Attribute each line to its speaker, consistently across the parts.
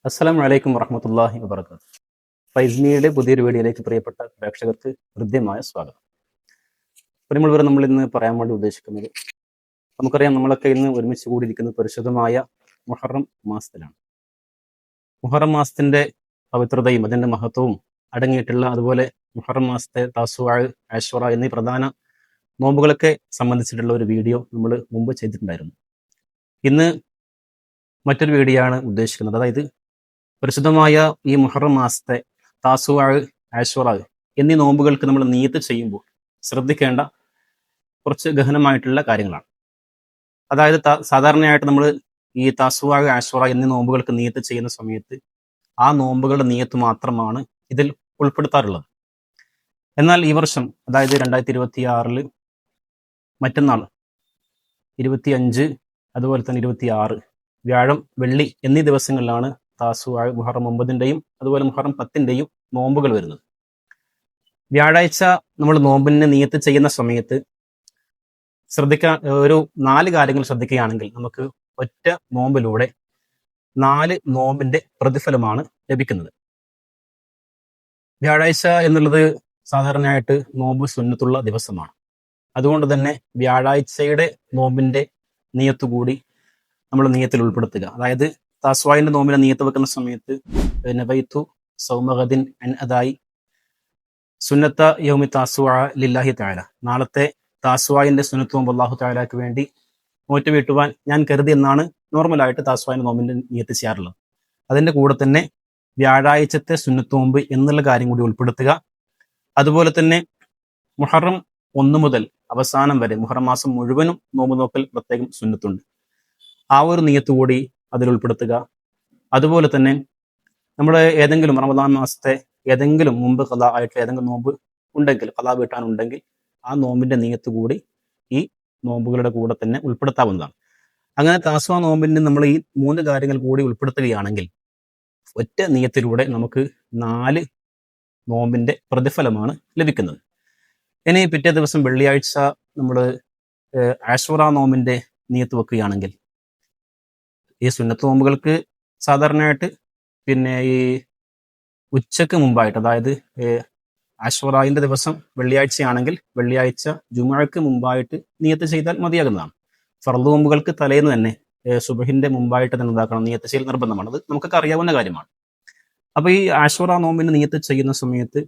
Speaker 1: അസ്സലാമു അലൈക്കും വറഹ്മത്തുള്ളാഹി വബറകാതുഹു. ഫൈസ്മിയുടെ പുതിയൊരു വീഡിയോയിലേക്ക് പ്രിയപ്പെട്ട പ്രേക്ഷകർക്ക് ഹൃദ്യമായ സ്വാഗതം. പ്രിയമുള്ളവരെ, നമ്മൾ ഇന്ന് പറയാൻ വേണ്ടി ഉദ്ദേശിക്കുന്നത്, നമുക്കറിയാം നമ്മളൊക്കെ ഇന്ന് ഒരുമിച്ച് കൂടിയിരിക്കുന്നത് പരിശുദ്ധമായ മുഹറം മാസത്തിലാണ്. മുഹറം മാസത്തിന്റെ പവിത്രതയും അതിന്റെ മഹത്വവും അടങ്ങിയിട്ടുള്ള, അതുപോലെ മുഹറം മാസത്തെ തസ്വാ, ആശുറ എന്നീ പ്രധാന നോമ്പുകളൊക്കെ സംബന്ധിച്ചിട്ടുള്ള ഒരു വീഡിയോ നമ്മൾ മുമ്പ് ചെയ്തിട്ടുണ്ടായിരുന്നു. ഇന്ന് മറ്റൊരു വീഡിയോ ആണ് ഉദ്ദേശിക്കുന്നത്. അതായത് പരിശുദ്ധമായ ഈ മുഹറം മാസത്തെ താസുആ, ആശുറ എന്നീ നോമ്പുകൾക്ക് നമ്മൾ നിയ്യത്ത് ചെയ്യുമ്പോൾ ശ്രദ്ധിക്കേണ്ട കുറച്ച് ഗഹനമായിട്ടുള്ള കാര്യങ്ങളാണ്. അതായത് സാധാരണയായിട്ട് നമ്മൾ ഈ താസുആ, ആശുറ എന്നീ നോമ്പുകൾക്ക് നിയ്യത്ത് ചെയ്യുന്ന സമയത്ത് ആ നോമ്പുകളുടെ നിയ്യത്ത് മാത്രമാണ് ഇതിൽ ഉൾപ്പെടുത്താറുള്ളത്. എന്നാൽ ഈ വർഷം, അതായത് 2026 മറ്റന്നാൾ 25, അതുപോലെ തന്നെ 26 വ്യാഴം, വെള്ളി എന്നീ ദിവസങ്ങളിലാണ് താസുആ, മുഹറം 9-ന്റെയും അതുപോലെ മുഹറം 10-ന്റെയും നോമ്പുകൾ വരുന്നത്. വ്യാഴാഴ്ച നമ്മൾ നോമ്പിന് നിയ്യത്ത് ചെയ്യുന്ന സമയത്ത് ശ്രദ്ധിക്കാൻ ഒരു 4 കാര്യങ്ങൾ ശ്രദ്ധിക്കുകയാണെങ്കിൽ നമുക്ക് ഒറ്റ നോമ്പിലൂടെ 4 നോമ്പിന്റെ പ്രതിഫലമാണ് ലഭിക്കുന്നത്. വ്യാഴാഴ്ച എന്നുള്ളത് സാധാരണയായിട്ട് നോമ്പ് സുന്നത്തുള്ള ദിവസമാണ്. അതുകൊണ്ട് തന്നെ വ്യാഴാഴ്ചയുടെ നോമ്പിന്റെ നിയ്യത്ത് കൂടി നമ്മൾ നിയ്യത്തിൽ ഉൾപ്പെടുത്തുക. അതായത് താസ്വായിന്റെ നോമ്പിനെ നിയ്യത്ത് വെക്കുന്ന സമയത്ത് നബൈതു സൗമഗദിൻ അൻ അദായി സുന്നത്ത യൗമി താസുആ ലില്ലാഹി തആല, നാളത്തെ താസ്വായിന്റെ സുന്നത്ത് നോമ്പ് അല്ലാഹു തആലക്ക് വേണ്ടി നോറ്റുവീട്ടുവാൻ ഞാൻ കരുതി എന്നാണ് നോർമലായിട്ട് താസ്വായിന്റെ നോമ്പിന്റെ നിയ്യത്ത് ചെയ്യാറുള്ളത്. അതിന്റെ കൂടെ തന്നെ വ്യാഴാഴ്ചത്തെ സുന്നത്ത് നോമ്പ് എന്നുള്ള കാര്യം കൂടി ഉൾപ്പെടുത്തുക. അതുപോലെ തന്നെ മുഹറം 1 മുതൽ അവസാനം വരെ മുഹറം മാസം മുഴുവനും നോമ്പ് നോക്കൽ പ്രത്യേകം സുന്നത്തുണ്ട്. ആ ഒരു നിയ്യത്ത് കൂടി അതിൽ ഉൾപ്പെടുത്തുക. അതുപോലെ തന്നെ നമ്മുടെ ഏതെങ്കിലും റമദാൻ മാസത്തെ ഏതെങ്കിലും മുമ്പ് ഖളാ ആയിട്ട് ഏതെങ്കിലും നോമ്പ് ഉണ്ടെങ്കിൽ, ഖളാ വീട്ടാനുണ്ടെങ്കിൽ, ആ നോമ്പിന്റെ നിയ്യത്ത് കൂടി ഈ നോമ്പുകളുടെ കൂടെ തന്നെ ഉൾപ്പെടുത്താവുന്നതാണ്. അങ്ങനെ താസ്വാ നോമ്പിന് നമ്മൾ ഈ 3 കാര്യങ്ങൾ കൂടി ഉൾപ്പെടുത്തുകയാണെങ്കിൽ ഒറ്റ നിയ്യത്തിലൂടെ നമുക്ക് 4 നോമ്പിന്റെ പ്രതിഫലമാണ് ലഭിക്കുന്നത്. ഇനി പിറ്റേ ദിവസം വെള്ളിയാഴ്ച നമ്മൾ ആശുറ നോമ്പിന്റെ നിയ്യത്ത് വെക്കുകയാണെങ്കിൽ, ഈ സുന്നത്ത് നോമ്പുകൾക്ക് സാധാരണയായിട്ട് ഈ ഉച്ചക്ക് മുമ്പായിട്ട്, അതായത് ആശുറായിന്റെ ദിവസം വെള്ളിയാഴ്ചയാണെങ്കിൽ വെള്ളിയാഴ്ച ജുമുഅക്ക് മുമ്പായിട്ട് നിയ്യത്ത് ചെയ്താൽ മതിയാകുന്നതാണ്. ഫർദ് നോമ്പുകൾക്ക് തലേന്ന് തന്നെ സുബഹിന്റെ മുമ്പായിട്ട് തന്നെ എന്താക്കണം, നിയ്യത്ത് ചെയ്യൽ നിർബന്ധമാണ്. അത് നമുക്കൊക്കെ അറിയാവുന്ന കാര്യമാണ്. അപ്പൊ ഈ ആശുറ നോമ്പിന് നിയ്യത്ത് ചെയ്യുന്ന സമയത്ത്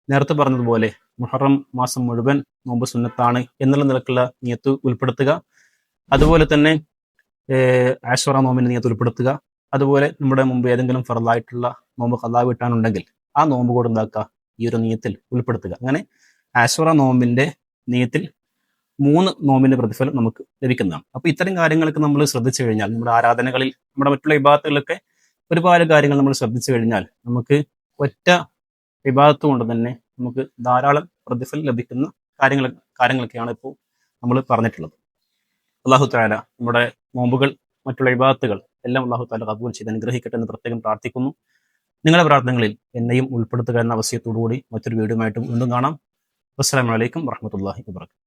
Speaker 1: നേരത്തെ പറഞ്ഞതുപോലെ മുഹറം മാസം മുഴുവൻ നോമ്പ് സുന്നത്താണ് എന്നുള്ള നിലക്കുള്ള നിയ്യത്ത് ഉൾപ്പെടുത്തുക. അതുപോലെ തന്നെ ആശുറ നോമ്പിന് നിയ്യത്ത് ഉൾപ്പെടുത്തുക. അതുപോലെ നമ്മുടെ മുമ്പ് ഏതെങ്കിലും ഫർളായിട്ടുള്ള നോമ്പ് ഖളാ വീട്ടാനുണ്ടെങ്കിൽ ആ നോമ്പ് കൂടെ എന്താക്കുക, ഈ ഒരു നിയ്യത്തിൽ ഉൾപ്പെടുത്തുക. അങ്ങനെ ആശുറ നോമ്പിന്റെ നിയ്യത്തിൽ 3 നോമ്പിന്റെ പ്രതിഫലം നമുക്ക് ലഭിക്കുന്നതാണ്. അപ്പൊ ഇത്തരം കാര്യങ്ങളൊക്കെ നമ്മൾ ശ്രദ്ധിച്ചു കഴിഞ്ഞാൽ, നമ്മുടെ ആരാധനകളിൽ, നമ്മുടെ മറ്റുള്ള ഇബാദത്തുകളിലൊക്കെ ഒരുപാട് കാര്യങ്ങൾ നമ്മൾ ശ്രദ്ധിച്ചു കഴിഞ്ഞാൽ നമുക്ക് ഒറ്റ ഇബാദത്ത് കൊണ്ട് തന്നെ നമുക്ക് ധാരാളം പ്രതിഫലം ലഭിക്കുന്ന കാര്യങ്ങളൊക്കെയാണ് ഇപ്പോൾ നമ്മൾ പറഞ്ഞിട്ടുള്ളത്. അല്ലാഹു തആല നമ്മുടെ നോമ്പുകൾ, മറ്റുള്ള ഇബാദത്തുകൾ എല്ലാം അല്ലാഹു തആല ഖബൂൽ ചെയ്ത് അനുഗ്രഹിക്കട്ടെ എന്ന് പ്രത്യേകം പ്രാർത്ഥിക്കുന്നു. നിങ്ങളുടെ പ്രാർത്ഥനകളിൽ എന്നെയും ഉൾപ്പെടുത്തുക എന്ന വസിയത്തോടുകൂടി മറ്റൊരു വീഡിയോയുമായിട്ടും വീണ്ടും കാണാം. അസ്സലാമു അലൈക്കും വറഹ്മത്തുള്ളാഹി വബറകാതുഹു.